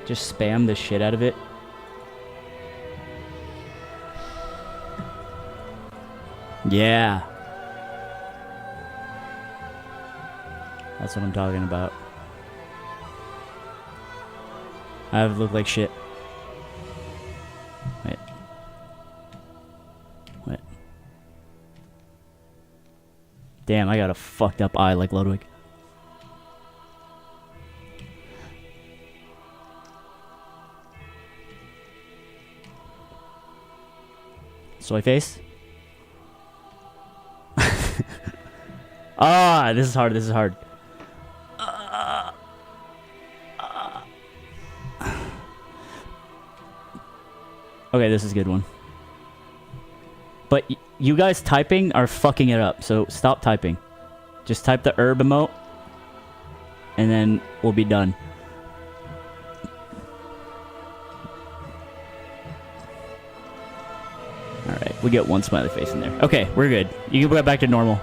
Just spam the shit out of it. Yeah. That's what I'm talking about. I've looked like shit. Wait. What? Damn, I got a fucked up eye like Ludwig. Soy face? Ah, this is hard, this is hard. Okay, this is a good one. But you guys typing are fucking it up, so stop typing. Just type the herb emote, and then we'll be done. Alright, we get one smiley face in there. Okay, we're good. You can go back to normal.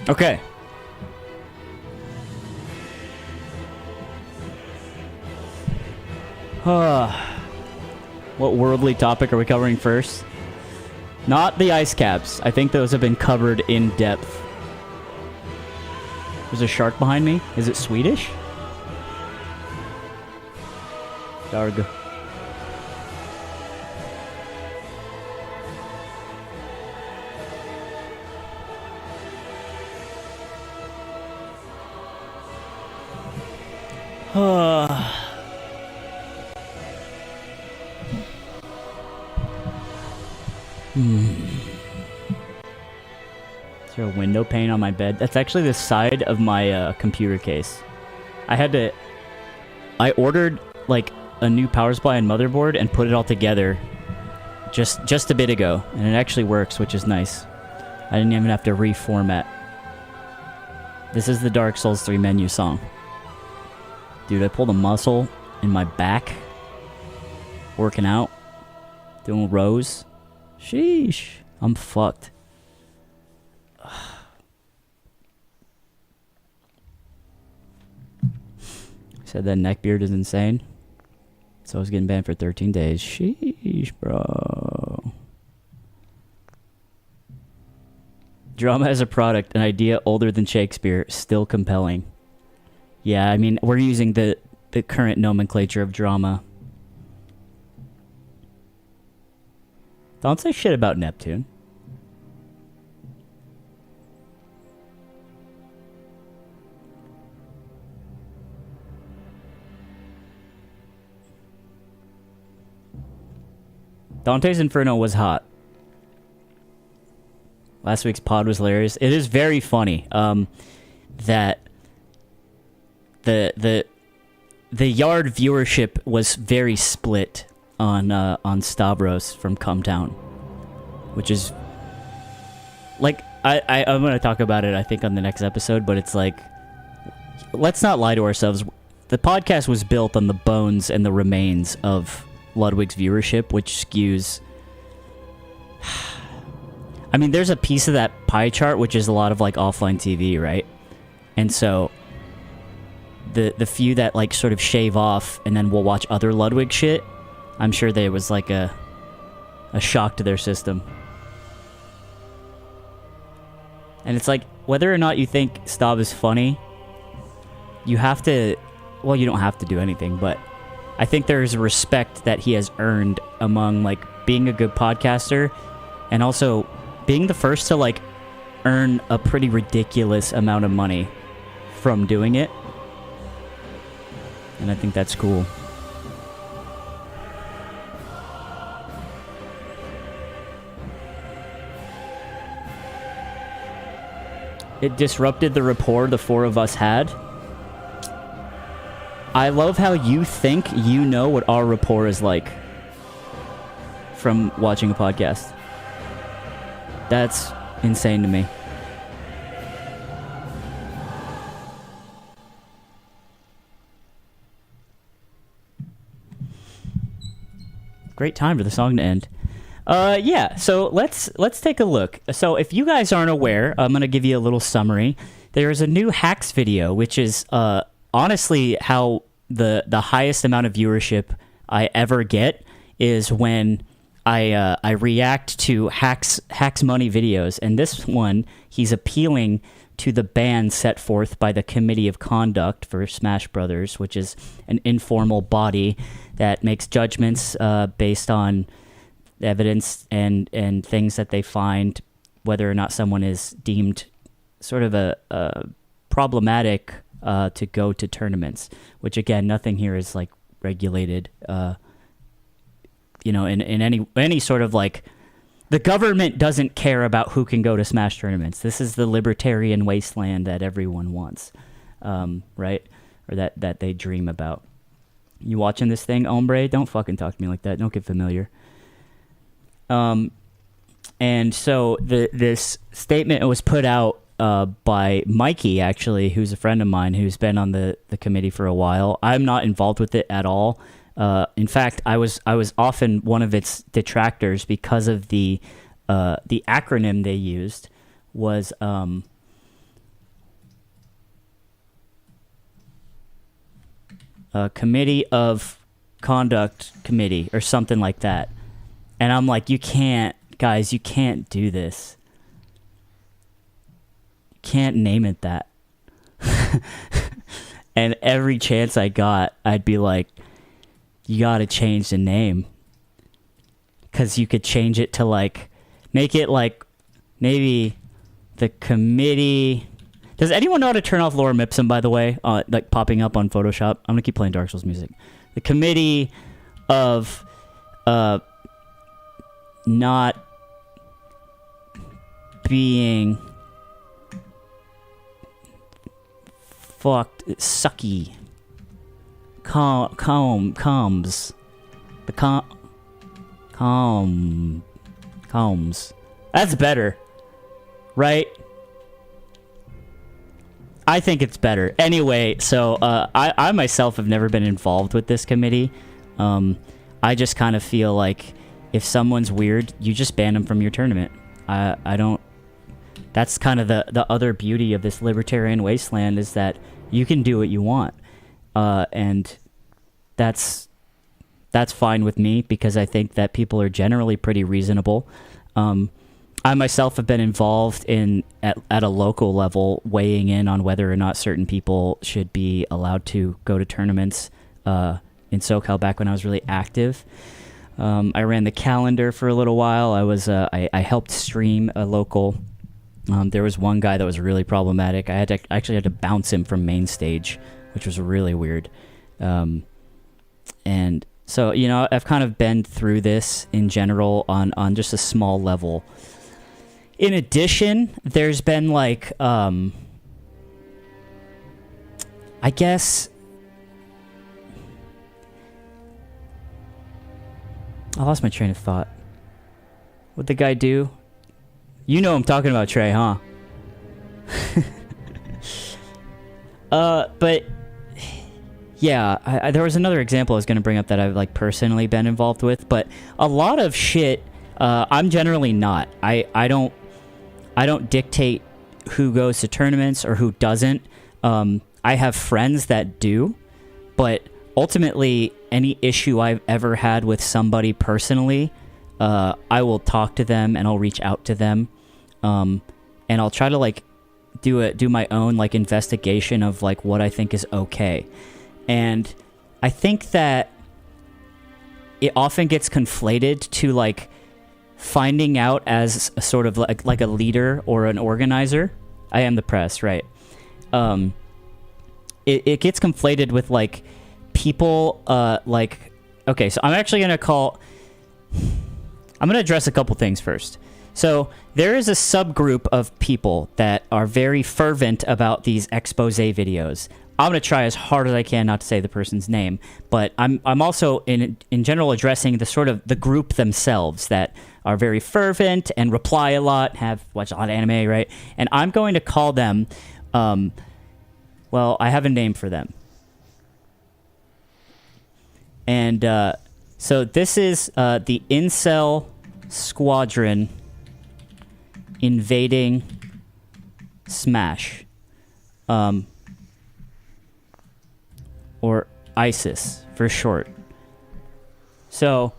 Okay. What worldly topic are we covering first? Not the ice caps. I think those have been covered in depth. There's a shark behind me. Is it Swedish? Darg. Is there a window pane on my bed? That's actually the side of my computer case. I ordered like a new power supply and motherboard and put it all together just a bit ago, and it actually works, which is nice. I didn't even have to reformat. This is the Dark Souls 3 menu song. Dude, I pulled a muscle in my back. Working out. Doing rows. Sheesh. I'm fucked. Said that neckbeard is insane. So I was getting banned for 13 days. Sheesh, bro. Drama as a product, an idea older than Shakespeare, still compelling. Yeah, I mean, we're using the current nomenclature of drama. Don't say shit about Neptune. Dante's Inferno was hot. Last week's pod was hilarious. It is very funny that the yard viewership was very split on Stavros from Cumtown, which is like I'm gonna talk about it I think on the next episode, but it's like, let's not lie to ourselves. The podcast was built on the bones and the remains of Ludwig's viewership, which skews. I mean, there's a piece of that pie chart which is a lot of like offline TV, right? And so the few that like sort of shave off and then will watch other Ludwig shit, I'm sure there was like a shock to their system. And it's like, whether or not you think Stav is funny, you have to, well, you don't have to do anything, but I think there's a respect that he has earned among like being a good podcaster and also being the first to like earn a pretty ridiculous amount of money from doing it. And I think that's cool. It disrupted the rapport the four of us had. I love how you think you know what our rapport is like from watching a podcast. That's insane to me. Great time for the song to end. Yeah, so let's take a look. So if you guys aren't aware, I'm going to give you a little summary. There is a new hacks video, which is honestly how the highest amount of viewership I ever get is when I react to hacks money videos. And this one, he's appealing to the ban set forth by the Committee of Conduct for Smash Brothers, which is an informal body that makes judgments based on evidence and things that they find, whether or not someone is deemed sort of a problematic to go to tournaments, which again, nothing here is like regulated, in any sort of like, the government doesn't care about who can go to Smash tournaments. This is the libertarian wasteland that everyone wants, right? Or that they dream about. You watching this thing, hombre? Don't fucking talk to me like that. Don't get familiar. And so this statement was put out by Mikey, actually, who's a friend of mine who's been on the committee for a while. I'm not involved with it at all. In fact, I was often one of its detractors because of the acronym they used was Committee of Conduct Committee or something like that. And I'm like, you can't do this. You can't name it that. And every chance I got, I'd be like, you gotta change the name. Because you could change it to like, make it like, maybe the committee... Does anyone know how to turn off Lorem Ipsum, by the way? Like popping up on Photoshop? I'm gonna keep playing Dark Souls music. The Committee of... not being fucked sucky combs the combs. That's better, right? I think it's better. Anyway, so I myself have never been involved with this committee. I just kind of feel like if someone's weird, you just ban them from your tournament. I don't... That's kind of the other beauty of this libertarian wasteland is that you can do what you want. And that's fine with me because I think that people are generally pretty reasonable. I myself have been involved at a local level weighing in on whether or not certain people should be allowed to go to tournaments in SoCal back when I was really active. I ran the calendar for a little while. I helped stream a local. There was one guy that was really problematic. I actually had to bounce him from main stage, which was really weird. And so, I've kind of been through this in general on just a small level. In addition, there's been like, I guess... I lost my train of thought. What'd the guy do? You know I'm talking about, Trey, huh? But yeah, there was another example I was going to bring up that I've like personally been involved with, but a lot of shit I'm generally not. I don't dictate who goes to tournaments or who doesn't. I have friends that do, but ultimately any issue I've ever had with somebody personally, I will talk to them and I'll reach out to them, and I'll try to like do my own like investigation of like what I think is okay. And I think that it often gets conflated to like finding out as a sort of like a leader or an organizer. I am the press, right? It gets conflated with like people like, okay, so I'm actually gonna address a couple things first. So there is a subgroup of people that are very fervent about these expose videos. I'm going to try as hard as I can not to say the person's name, but I'm also in general addressing the sort of the group themselves that are very fervent and reply a lot, watch a lot of anime, right? And I'm going to call them, well, I have a name for them. And so this is the Incel Squadron invading Smash. Or ISIS for short. So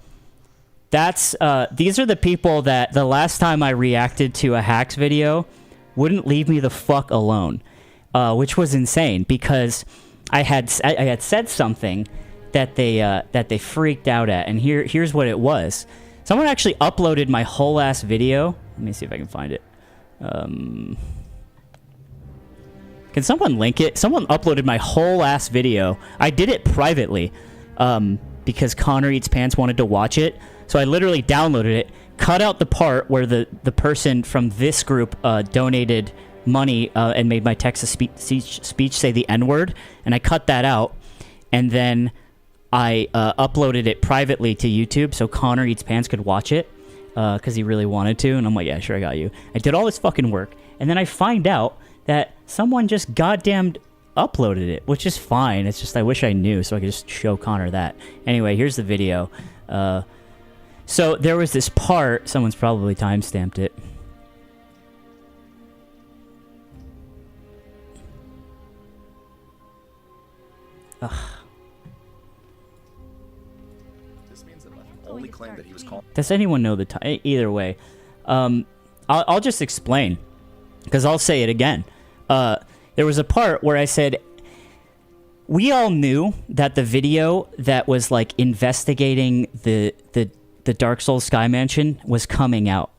that's these are the people that the last time I reacted to a hacks video wouldn't leave me the fuck alone, which was insane because I had said something that they freaked out at, and here's what it was. Someone actually uploaded my whole ass video. Let me see if I can find it. Can someone link it? Someone uploaded my whole ass video. I did it privately because Connor Eats Pants wanted to watch it. So I literally downloaded it, cut out the part where the person from this group donated money and made my text-to-speech say the N-word, and I cut that out, and then I uploaded it privately to YouTube so Connor Eats Pants could watch it because he really wanted to, and I'm like, yeah, sure, I got you. I did all this fucking work, and then I find out that someone just goddamn uploaded it, which is fine. It's just I wish I knew so I could just show Connor that. Anyway, here's the video. So there was this part. Someone's probably timestamped it. Ugh. This means that only claim that he was called. Does anyone know the time? Either way, I'll just explain because I'll say it again. There was a part where I said, we all knew that the video that was like investigating the Dark Souls Sky Mansion was coming out,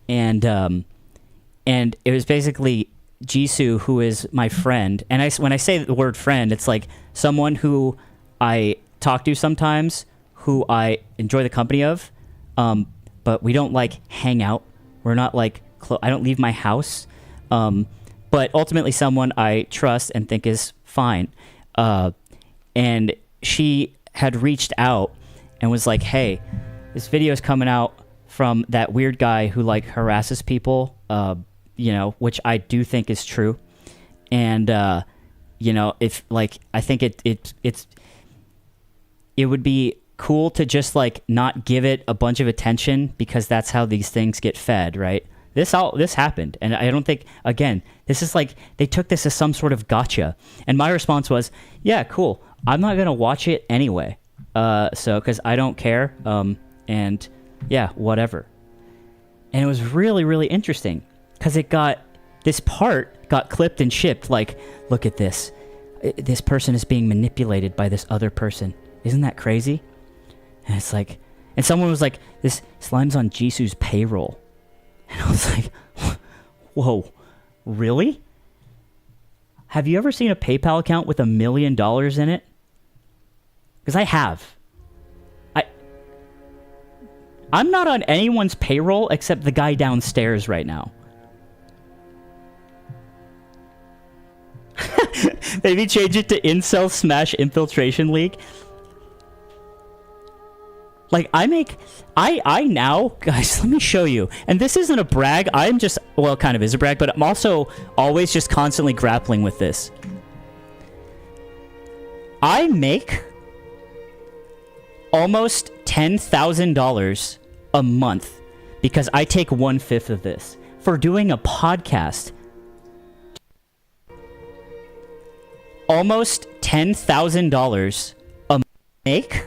and it was basically Jisoo, who is my friend, and when I say the word friend, it's like someone who I talk to sometimes, who I enjoy the company of, but we don't like hang out. We're not like I don't leave my house. But ultimately someone I trust and think is fine. And she had reached out and was like, hey, this video is coming out from that weird guy who like harasses people, which I do think is true. And, if like, I think it would be cool to just like not give it a bunch of attention because that's how these things get fed, right? This happened, and I don't think, again, this is like, they took this as some sort of gotcha. And my response was, yeah, cool. I'm not going to watch it anyway. Because I don't care. And yeah, whatever. And it was really, really interesting because this part got clipped and shipped. Like, look at this. This person is being manipulated by this other person. Isn't that crazy? And it's like, and someone was like, this Slime's on Jisoo's payroll. And I was like, whoa, really? Have you ever seen a PayPal account with $1 million in it? Because I have. I'm not on anyone's payroll except the guy downstairs right now. Maybe change it to Incel Smash Infiltration League. Like, I now, guys, let me show you. And this isn't a brag. I'm just, well, it kind of is a brag, but I'm also always just constantly grappling with this. I make almost $10,000 a month because I take 1/5 of this for doing a podcast. Almost $10,000 a month. Make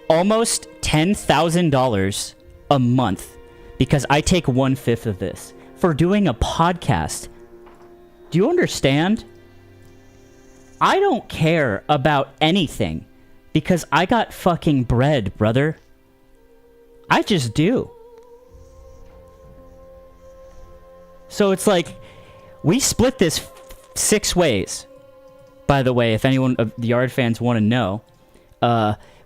almost $10,000 a month because I take 1/5 of this for doing a podcast. Do you understand? I don't care about anything because I got fucking bread, brother. I just do. So it's like, we split this 6 ways. By the way, if anyone of the Yard fans want to know,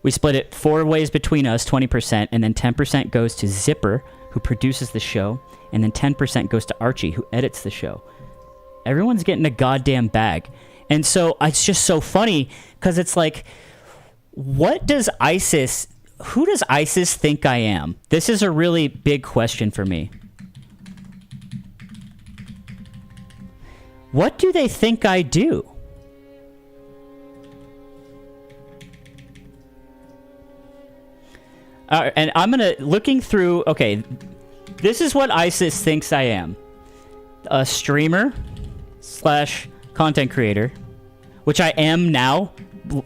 we split it 4 ways between us, 20%, and then 10% goes to Zipper, who produces the show, and then 10% goes to Archie, who edits the show. Everyone's getting a goddamn bag. And so it's just so funny because it's like, who does ISIS think I am? This is a really big question for me. What do they think I do? And I'm looking through, okay, this is what ISIS thinks I am. A streamer / content creator, which I am now,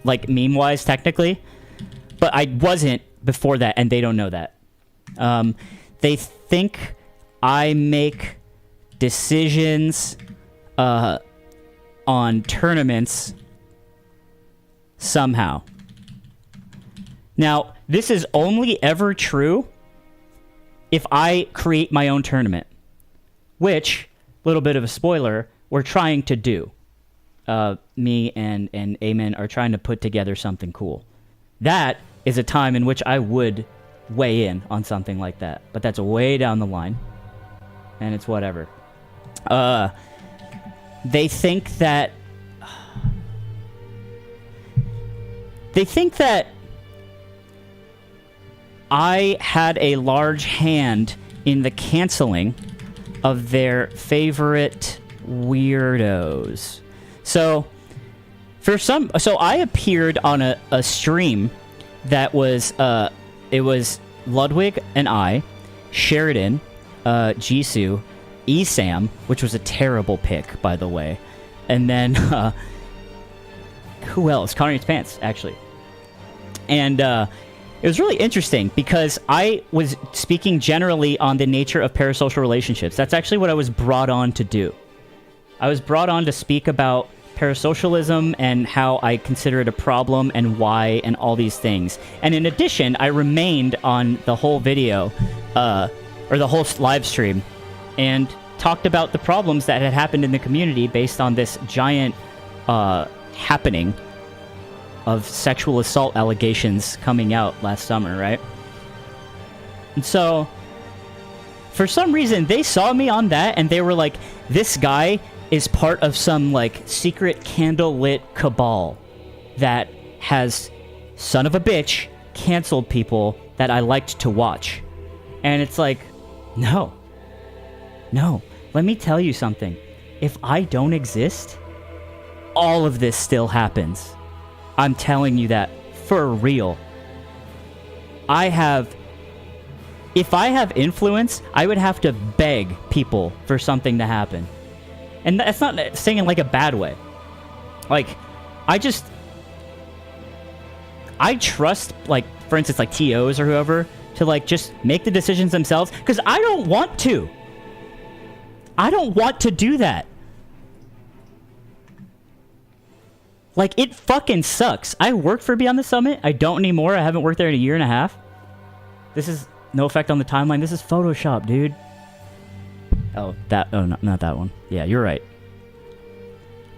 like meme-wise technically, but I wasn't before that, and they don't know that. They think I make decisions on tournaments somehow. Now, this is only ever true if I create my own tournament, which, little bit of a spoiler, we're trying to do. Me and Amen are trying to put together something cool. That is a time in which I would weigh in on something like that, but that's way down the line, and it's whatever. They think that I had a large hand in the canceling of their favorite weirdos. So I appeared on a stream that was it was Ludwig and I, Sheridan, Jisoo, Esam, which was a terrible pick, by the way, and then who else? Connor's Pants, actually. And it was really interesting because I was speaking generally on the nature of parasocial relationships. That's actually what I was brought on to do. I was brought on to speak about parasocialism and how I consider it a problem and why and all these things. And in addition, I remained on the whole video, or the whole live stream, and talked about the problems that had happened in the community based on this giant happening of sexual assault allegations coming out last summer, right? And so, for some reason, they saw me on that, and they were like, this guy is part of some, like, secret candlelit cabal that has, son of a bitch, canceled people that I liked to watch. And it's like, no, let me tell you something. If I don't exist, all of this still happens. I'm telling you that for real. If I have influence, I would have to beg people for something to happen. And that's not saying in like a bad way. Like, I trust, like, for instance, like TOs or whoever, to like just make the decisions themselves, because I don't want to. I don't want to do that. Like, it fucking sucks. I worked for Beyond the Summit. I don't anymore. I haven't worked there in a year and a half. This is no effect on the timeline. This is Photoshop, dude. Oh, not that one. Yeah, you're right.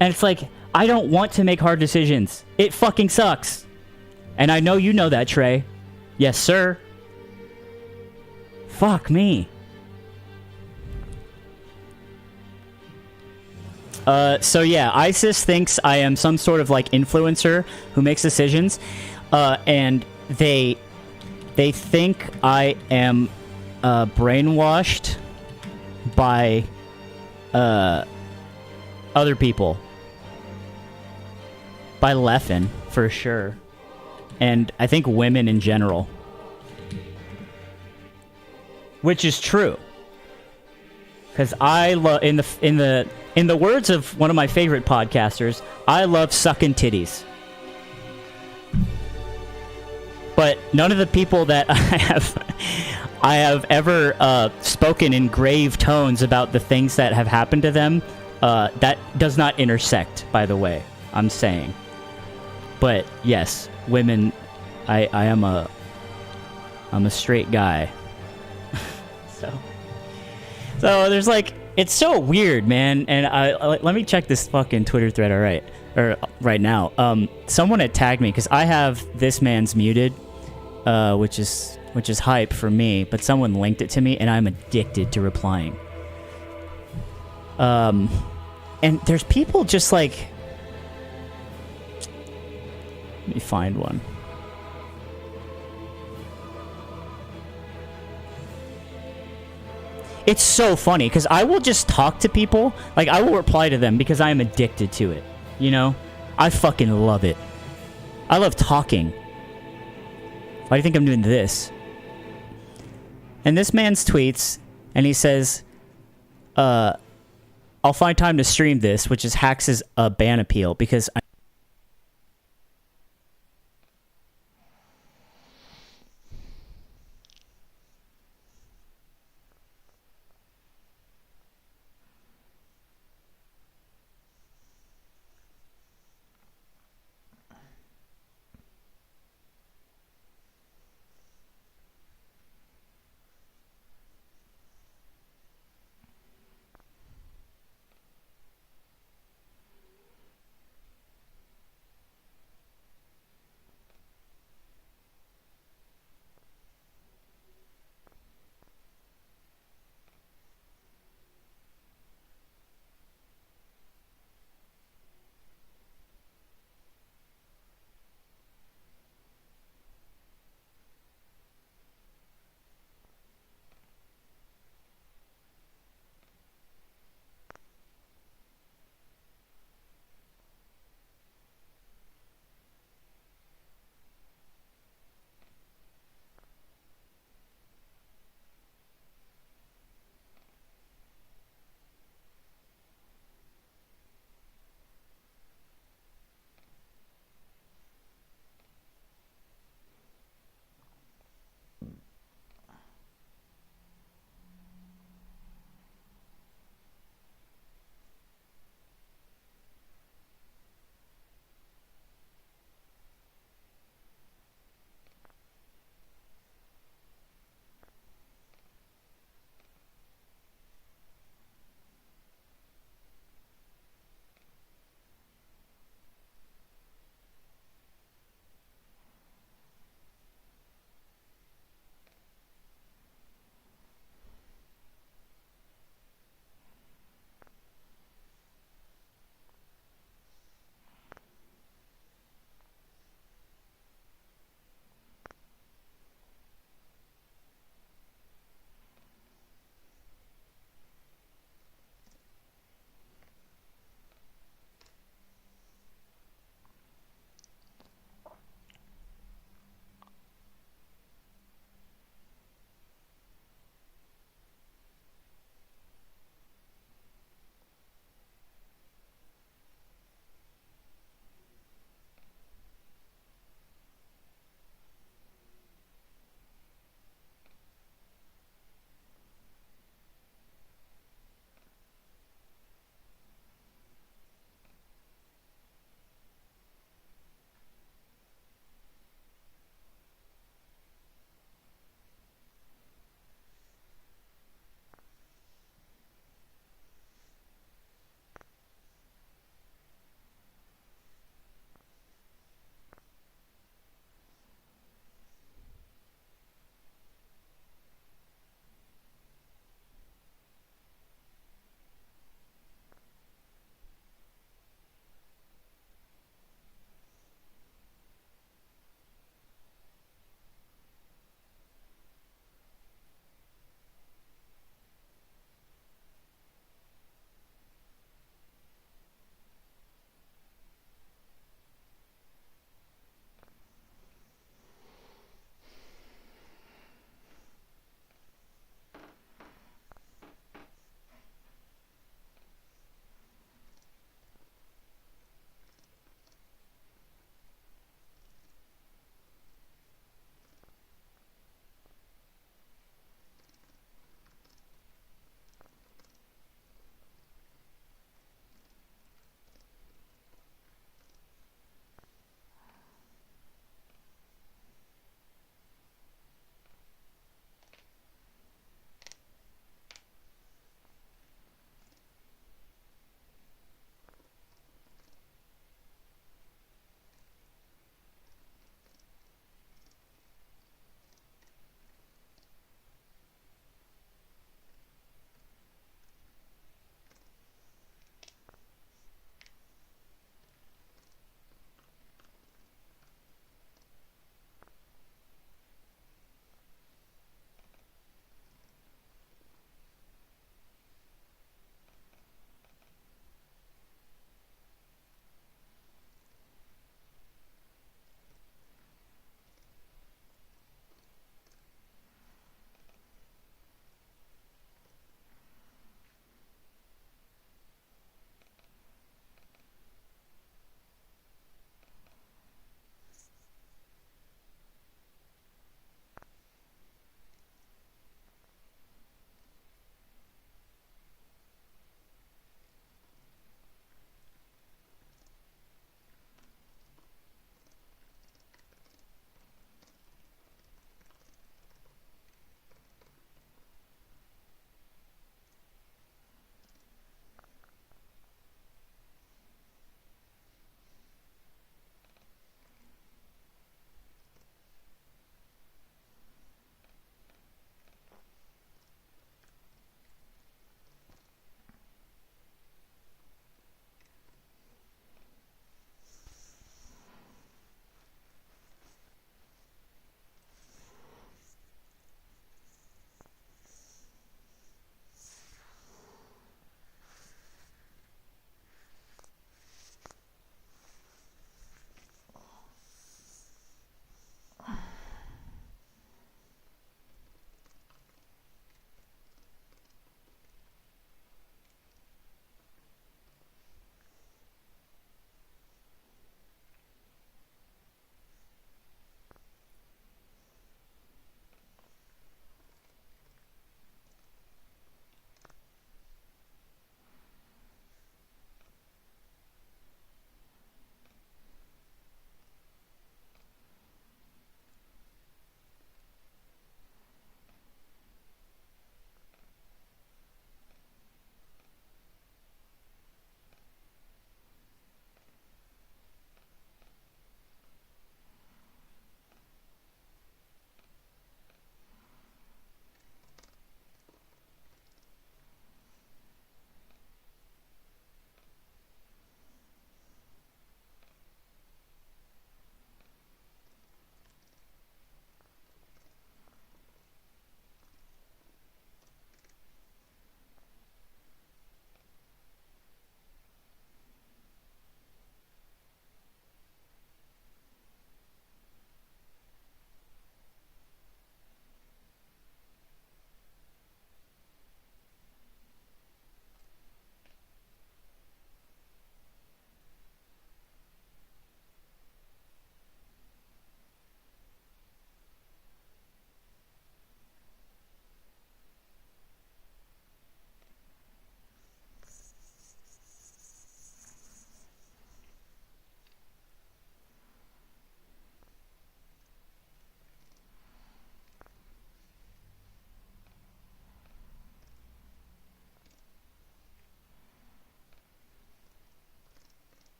And it's like, I don't want to make hard decisions. It fucking sucks. And I know you know that, Trey. Yes, sir. Fuck me. So yeah, ISIS thinks I am some sort of like influencer who makes decisions, and they think I am brainwashed by other people, by Leffen for sure, and I think women in general, which is true, because I love in the words of one of my favorite podcasters, I love sucking titties. But none of the people that I have ever spoken in grave tones about the things that have happened to them, that does not intersect, by the way, I'm saying. But yes, women, I'm a straight guy. So there's like, it's so weird, man. And let me check this fucking Twitter thread, right now. Someone had tagged me because I have this man's muted, which is which is hype for me, but someone linked it to me and I'm addicted to replying. And there's people just like... Let me find one. It's so funny because I will just talk to people. Like, I will reply to them because I am addicted to it. You know? I fucking love it. I love talking. Why do you think I'm doing this? And this man's tweets, and he says, I'll find time to stream this, which is Hax's ban appeal, because I...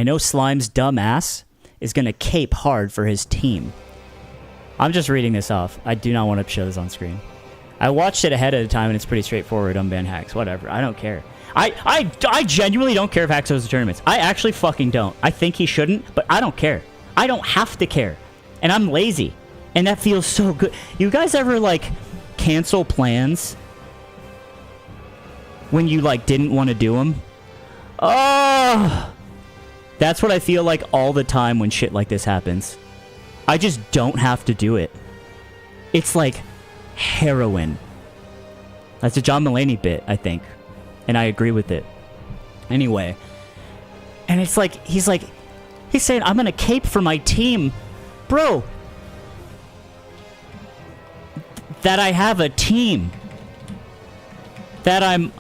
I know Slime's dumb ass is going to cape hard for his team. I'm just reading this off. I do not want to show this on screen. I watched it ahead of the time, and it's pretty straightforward. Unban Hacks. Whatever. I don't care. I genuinely don't care if Hacks goes to tournaments. I actually fucking don't. I think he shouldn't, but I don't care. I don't have to care. And I'm lazy. And that feels so good. You guys ever, like, cancel plans when you, like, didn't want to do them? Oh! That's what I feel like all the time when shit like this happens. I just don't have to do it. It's like heroin. That's a John Mulaney bit, I think. And I agree with it. Anyway. And it's like, he's saying, I'm gonna cape for my team. Bro. That I have a team. That I'm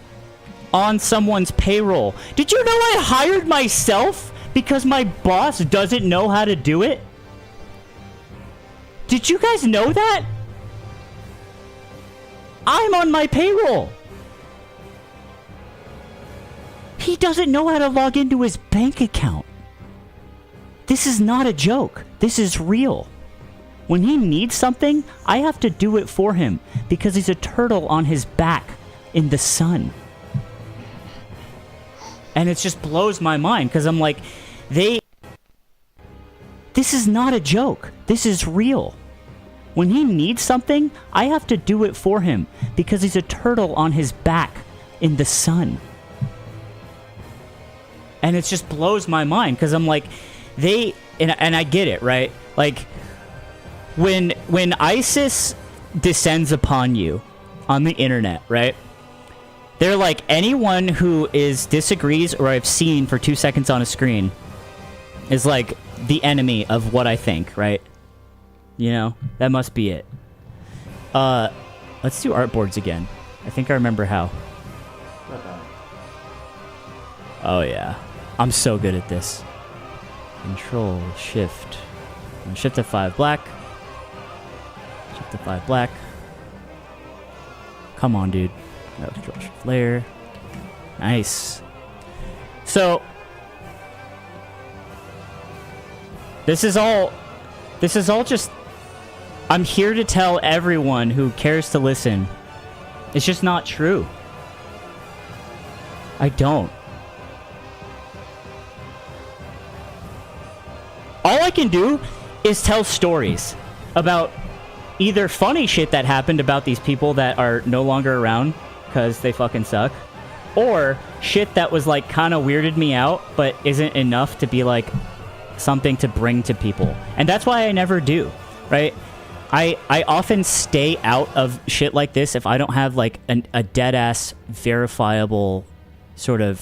on someone's payroll. Did you know I hired myself because my boss doesn't know how to do it? Did you guys know that? I'm on my payroll. He doesn't know how to log into his bank account. This is not a joke. This is real. When he needs something, I have to do it for him because he's a turtle on his back in the sun. And it just blows my mind because I'm like, this is not a joke. This is real. When he needs something, I have to do it for him because he's a turtle on his back in the sun. And it just blows my mind because I'm like, and I get it, right? Like, when ISIS descends upon you on the internet, right? They're like, anyone who disagrees or I've seen for 2 seconds on a screen is like the enemy of what I think, right? You know, that must be it. Let's do artboards again. I think I remember how. Oh yeah, I'm so good at this. Control Shift, Shift F5 black. Shift F5 black. Come on, dude. No, Control Shift layer. Nice. So this is all just. I'm here to tell everyone who cares to listen. It's just not true. I don't. All I can do is tell stories about either funny shit that happened about these people that are no longer around because they fucking suck, or shit that was like kind of weirded me out but isn't enough to be like something to bring to people. And that's why I never do, right? I often stay out of shit like this if I don't have like a dead-ass verifiable sort of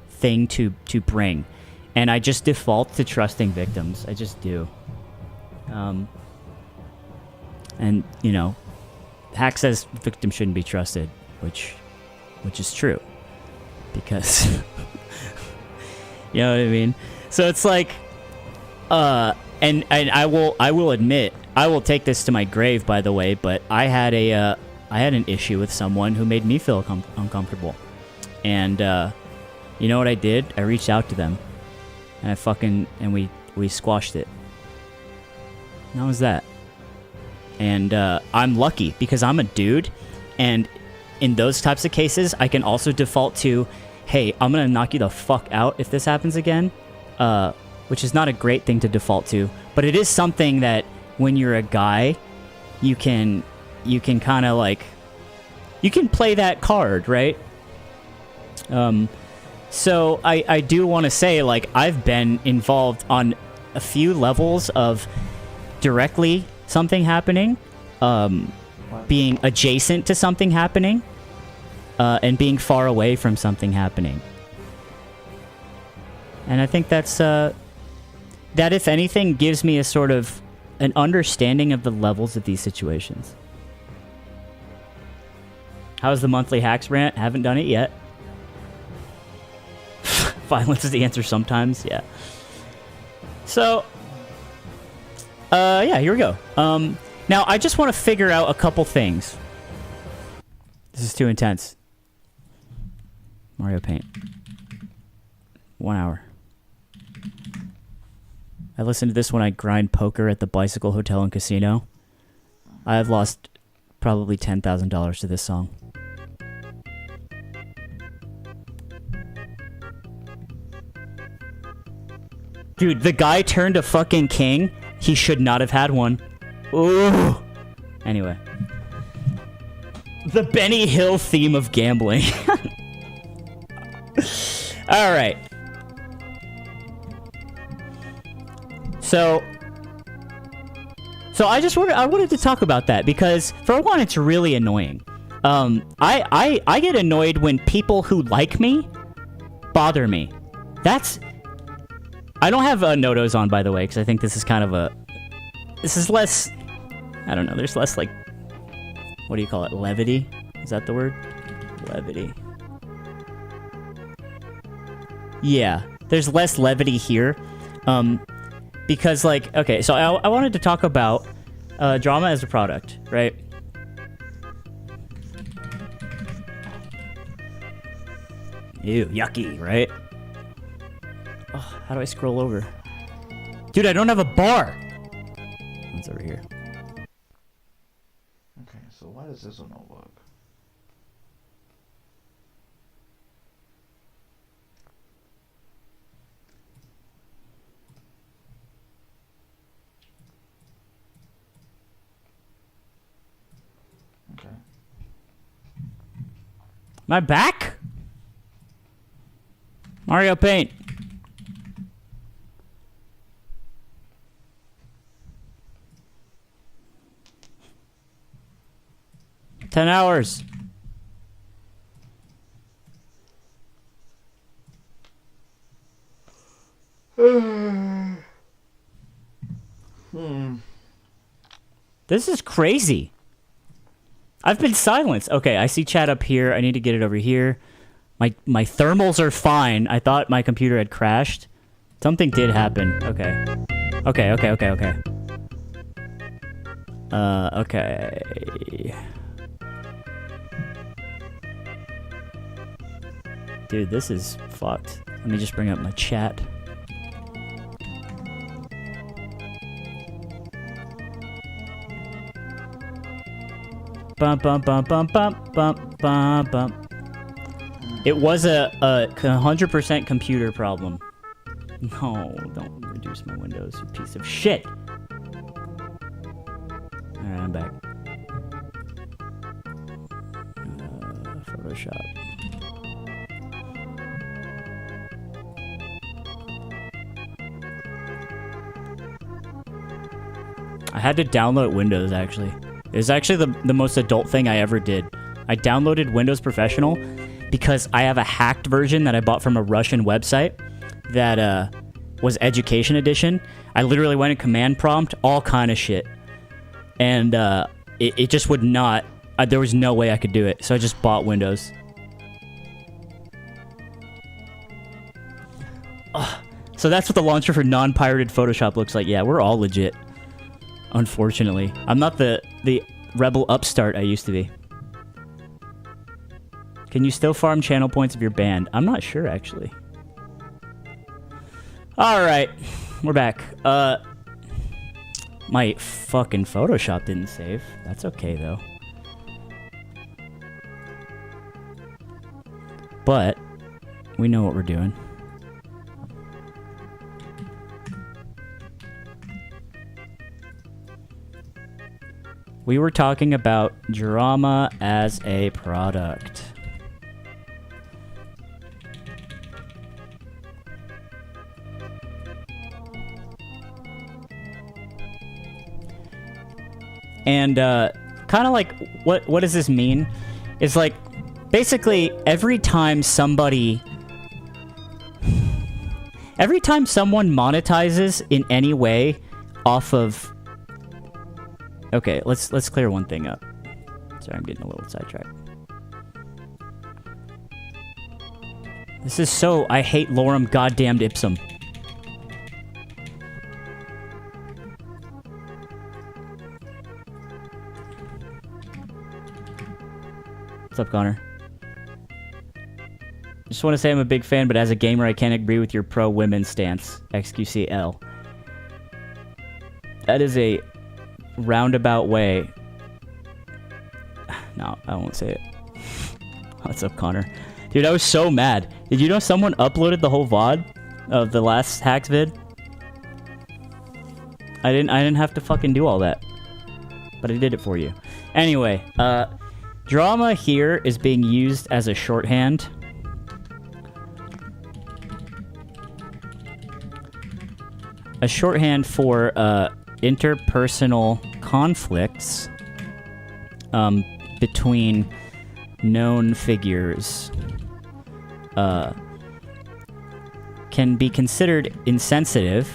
thing to bring. And I just default to trusting victims. I just do. And, you know, Hack says victims shouldn't be trusted, which is true. Because, you know what I mean? So it's like, and I will admit, I will take this to my grave, by the way, but I had an issue with someone who made me feel uncomfortable. And, you know what I did? I reached out to them. And we squashed it. And that was that. And I'm lucky because I'm a dude, and in those types of cases, I can also default to, hey, I'm gonna knock you the fuck out if this happens again, which is not a great thing to default to, but it is something that when you're a guy, you can kind of like, you can play that card, right? So I do want to say, like, I've been involved on a few levels of directly something happening, being adjacent to something happening, and being far away from something happening. And I think that's, that if anything gives me a sort of an understanding of the levels of these situations. How's the monthly Hacks rant? Haven't done it yet. Violence is the answer sometimes, yeah. So, yeah, here we go. Now, I just want to figure out a couple things. This is too intense. Mario Paint. 1 hour. I listen to this when I grind poker at the Bicycle Hotel and Casino. I have lost probably $10,000 to this song. Dude, the guy turned a fucking king. He should not have had one. Ooh. Anyway. The Benny Hill theme of gambling. All right. So I wanted to talk about that because for one, it's really annoying. I get annoyed when people who like me bother me. I don't have Notos on, by the way, because I think this is kind of this is less, I don't know, there's less like, what do you call it, levity? Is that the word? Levity. Yeah, there's less levity here. Because, like, okay, so I wanted to talk about drama as a product, right? Ew, yucky, right? Oh, how do I scroll over? Dude, I don't have a bar! It's over here. Okay, so why does this one not work? Okay. Am I back? Mario Paint. $10 hours. This is crazy. I've been silenced. Okay, I see chat up here. I need to get it over here. My thermals are fine. I thought my computer had crashed. Something did happen. Okay. Okay. Dude, this is fucked. Let me just bring up my chat. Bump. It was a 100% computer problem. No, don't reduce my windows, you piece of shit. Alright, I'm back. Photoshop. I had to download Windows, actually. It was actually the most adult thing I ever did. I downloaded Windows Professional because I have a hacked version that I bought from a Russian website that was Education Edition. I literally went in command prompt, all kind of shit. And it just would not... there was no way I could do it, so I just bought Windows. So that's what the launcher for non-pirated Photoshop looks like. Yeah, we're all legit. Unfortunately. I'm not the rebel upstart I used to be. Can you still farm channel points of your band? I'm not sure, actually. Alright. We're back. My fucking Photoshop didn't save. That's okay, though. But, we know what we're doing. We were talking about drama as a product. And kind of like, what does this mean? It's like, basically, every time someone monetizes in any way off of... Okay, let's clear one thing up. Sorry, I'm getting a little sidetracked. This is so... I hate lorem goddamned ipsum. What's up, Connor? Just want to say I'm a big fan, but as a gamer, I can't agree with your pro-women stance. XQCL. That is a roundabout way. No, I won't say it. What's up, Connor? Dude, I was so mad. Did you know someone uploaded the whole VOD of the last hacks vid? I didn't have to fucking do all that. But I did it for you. Anyway, drama here is being used as a shorthand. A shorthand for interpersonal conflicts between known figures can be considered insensitive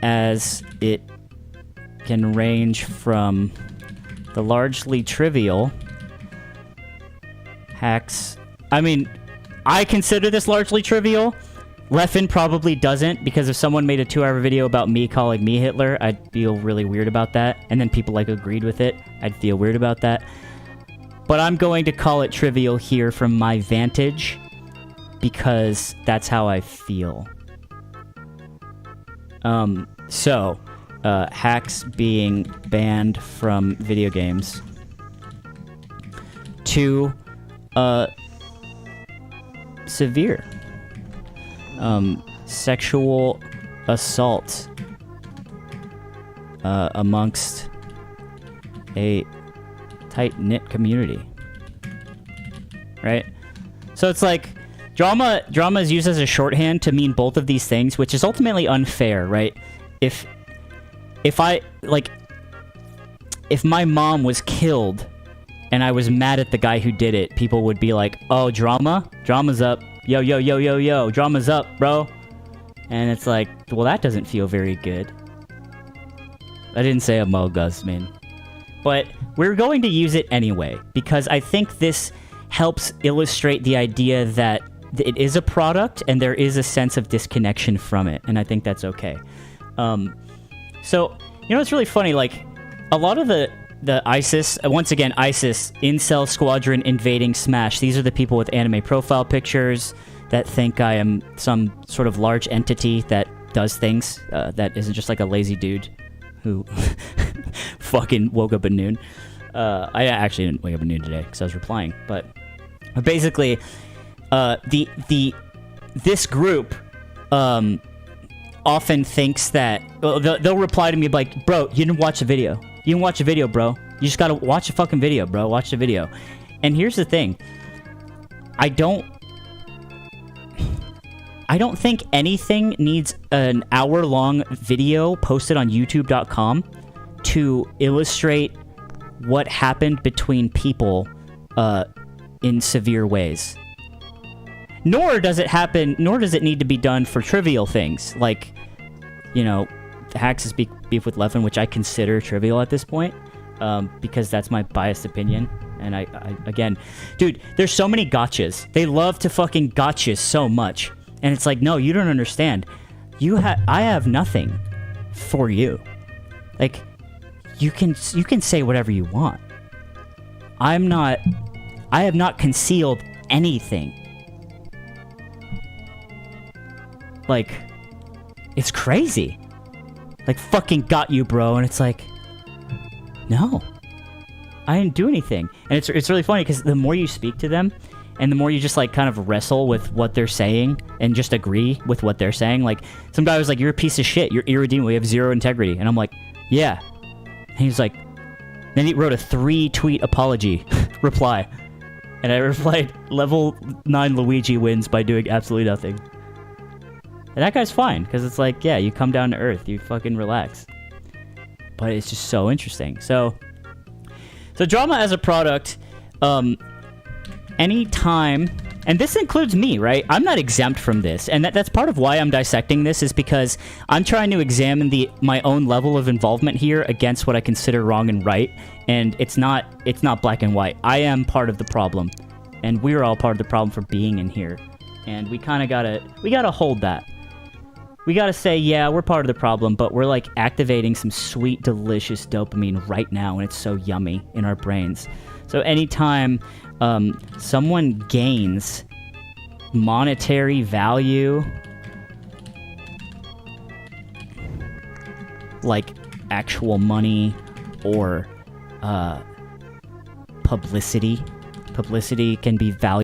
as it can range from the largely trivial hacks. I mean, I consider this largely trivial. Leffen probably doesn't, because if someone made a 2-hour video about me calling me Hitler, I'd feel really weird about that. And then people like agreed with it, I'd feel weird about that. But I'm going to call it trivial here from my vantage, because that's how I feel. Hacks being banned from video games. 2, severe. Sexual assault amongst a tight-knit community. Right? So it's like drama is used as a shorthand to mean both of these things, which is ultimately unfair, right? If my mom was killed and I was mad at the guy who did it, people would be like, "Oh, drama's up. Yo, drama's up, bro." And it's like, well, that doesn't feel very good. I didn't say Among Us, man. But we're going to use it anyway, because I think this helps illustrate the idea that it is a product and there is a sense of disconnection from it, and I think that's okay. So, you know, it's really funny, like, a lot of the ISIS, once again, ISIS, Incel Squadron invading Smash, these are the people with anime profile pictures that think I am some sort of large entity that does things, that isn't just like a lazy dude who fucking woke up at noon. I actually didn't wake up at noon today because I was replying, but basically, this group often thinks that they'll reply to me like, "Bro, you didn't watch the video. You didn't watch the video, bro. You just gotta watch the fucking video, bro. Watch the video." And here's the thing: I don't think anything needs an hour-long video posted on YouTube.com to illustrate what happened between people in severe ways. Nor does it need to be done for trivial things, like, you know, Hacks' beef with Leffen, which I consider trivial at this point, because that's my biased opinion. And I again, dude, there's so many gotchas. They love to fucking gotchas so much. And it's like, no, you don't understand. I have nothing for you. Like, you can say whatever you want. I have not concealed anything. Like, it's crazy. Like, fucking got you, bro. And it's like, no, I didn't do anything. And it's really funny because the more you speak to them and the more you just like kind of wrestle with what they're saying and just agree with what they're saying. Like, some guy was like, "You're a piece of shit. You're irredeemable. You have zero integrity." And I'm like, "Yeah." And he was like, then he wrote a 3-tweet apology reply. And I replied, "Level 9 Luigi wins by doing absolutely nothing." And that guy's fine, because it's like, yeah, you come down to earth, you fucking relax. But it's just so interesting. So drama as a product, anytime, and this includes me, right? I'm not exempt from this, and that's part of why I'm dissecting this, is because I'm trying to examine my own level of involvement here against what I consider wrong and right, and it's not black and white. I am part of the problem, and we're all part of the problem for being in here, and we kind of gotta hold that. We gotta say, yeah, we're part of the problem, but we're like activating some sweet, delicious dopamine right now, and it's so yummy in our brains. So anytime someone gains monetary value like actual money or publicity. Publicity can be valuable.